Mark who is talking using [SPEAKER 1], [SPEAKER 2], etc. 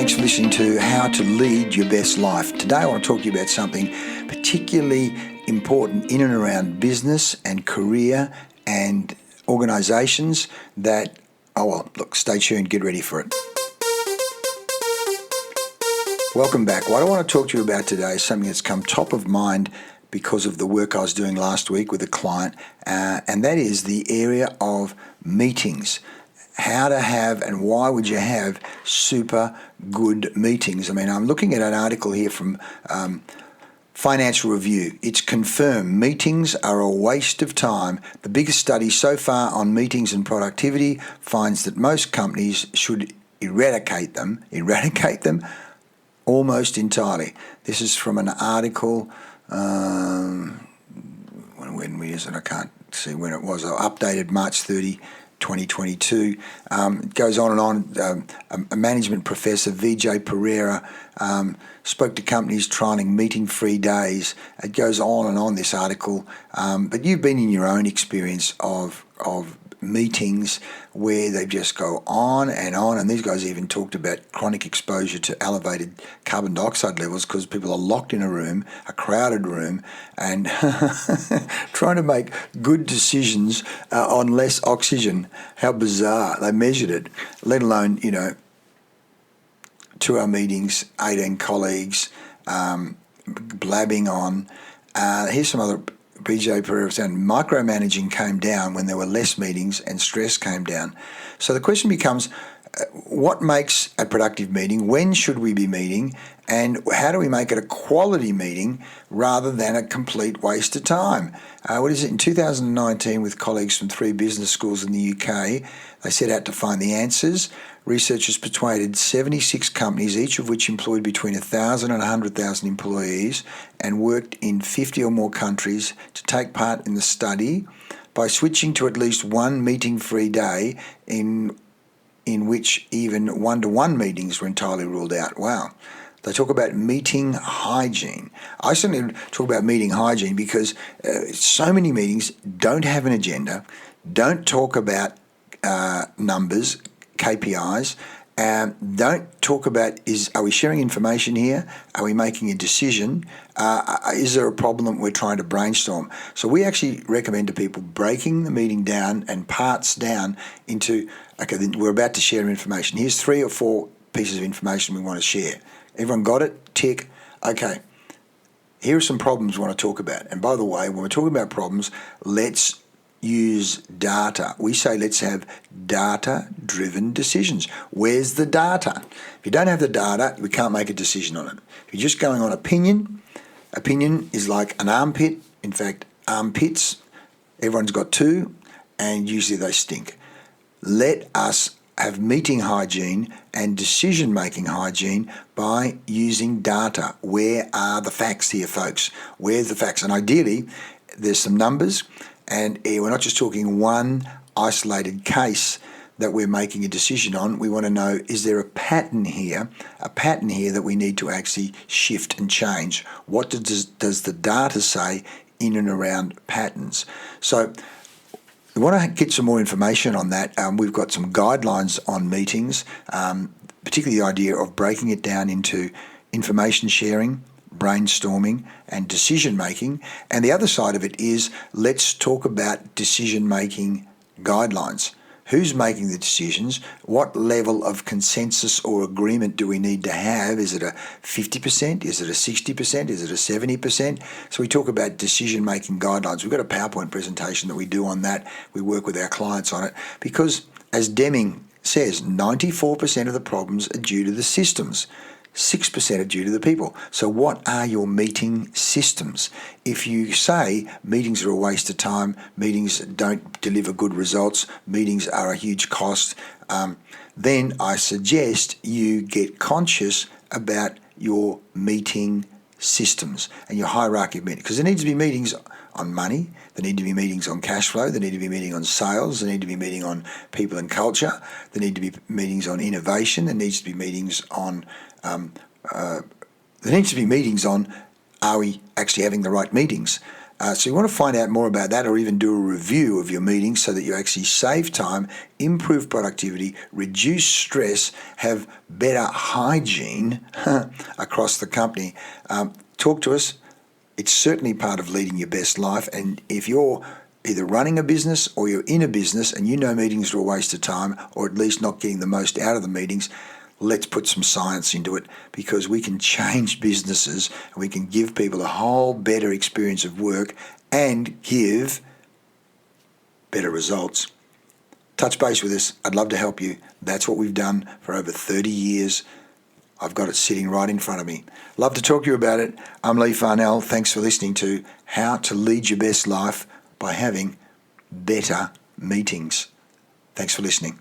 [SPEAKER 1] Thanks for listening to How to Lead Your Best Life. Today I want to talk to you about something particularly important in and around business and career and organisations that, stay tuned, get ready for it. Welcome back. What I want to talk to you about today is something that's come top of mind because of the work I was doing last week with a client, and that is the area of meetings. How to have and why would you have super good meetings? I mean, I'm looking at an article here from Financial Review. It's confirmed meetings are a waste of time. The biggest study so far on meetings and productivity finds that most companies should eradicate them almost entirely. This is from an article, when is it? I can't see when it was. Updated March 30, 2022. It goes on and on. A management professor, Vijay Pereira, spoke to companies trialling meeting-free days. It goes on and on, this article. But you've been in your own experience of meetings where they just go on, and these guys even talked about chronic exposure to elevated carbon dioxide levels because people are locked in a room, a crowded room, and trying to make good decisions on less oxygen. How bizarre. They measured it, let alone, 2-hour meetings, 18 colleagues, blabbing on. Here's some other BJ Pereira saying micromanaging came down when there were less meetings and stress came down. So the question becomes, what makes a productive meeting? When should we be meeting? And how do we make it a quality meeting rather than a complete waste of time? In 2019, with colleagues from 3 business schools in the UK, they set out to find the answers. Researchers persuaded 76 companies, each of which employed between 1,000 and 100,000 employees and worked in 50 or more countries, to take part in the study by switching to at least one meeting-free day in which even one-to-one meetings were entirely ruled out. Wow. They talk about meeting hygiene. I certainly talk about meeting hygiene because so many meetings don't have an agenda, don't talk about numbers, KPIs, don't talk about are we sharing information here? Are we making a decision? Is there a problem that we're trying to brainstorm? So we actually recommend to people breaking the meeting down and parts down into, then we're about to share information. Here's 3 or 4 pieces of information we want to share. Everyone got it? Tick. Okay. Here are some problems we want to talk about. And by the way, when we're talking about problems, let's use data. We say let's have data-driven decisions. Where's the data? If you don't have the data, we can't make a decision on it. If you're just going on opinion is like an armpit. In fact, armpits, everyone's got 2, and usually they stink. Let us have meeting hygiene and decision-making hygiene by using data. Where are the facts here, folks? Where's the facts? And ideally, there's some numbers, and we're not just talking one isolated case that we're making a decision on. We want to know, is there a pattern here that we need to actually shift and change? What does the data say in and around patterns? So we want to get some more information on that. We've got some guidelines on meetings, particularly the idea of breaking it down into information sharing, brainstorming, and decision making. And the other side of it is, let's talk about decision making guidelines. Who's making the decisions? What level of consensus or agreement do we need to have? Is it a 50%? Is it a 60%? Is it a 70%? So we talk about decision-making guidelines. We've got a PowerPoint presentation that we do on that. We work with our clients on it because, as Deming says, 94% of the problems are due to the systems. 6% are due to the people. So what are your meeting systems? If you say meetings are a waste of time, meetings don't deliver good results, meetings are a huge cost, then I suggest you get conscious about your meeting systems and your hierarchy of meetings. Because there needs to be meetings on money, there need to be meetings on cash flow, there need to be meetings on sales, there need to be meetings on people and culture, there need to be meetings on innovation, there needs to be meetings on are we actually having the right meetings? So you want to find out more about that, or even do a review of your meetings so that you actually save time, improve productivity, reduce stress, have better hygiene across the company. Talk to us. It's certainly part of leading your best life. And if you're either running a business or you're in a business and you know meetings are a waste of time, or at least not getting the most out of the meetings, let's put some science into it, because we can change businesses and we can give people a whole better experience of work and give better results. Touch base with us. I'd love to help you. That's what we've done for over 30 years. I've got it sitting right in front of me. Love to talk to you about it. I'm Lee Farnell. Thanks for listening to How to Lead Your Best Life by Having Better Meetings. Thanks for listening.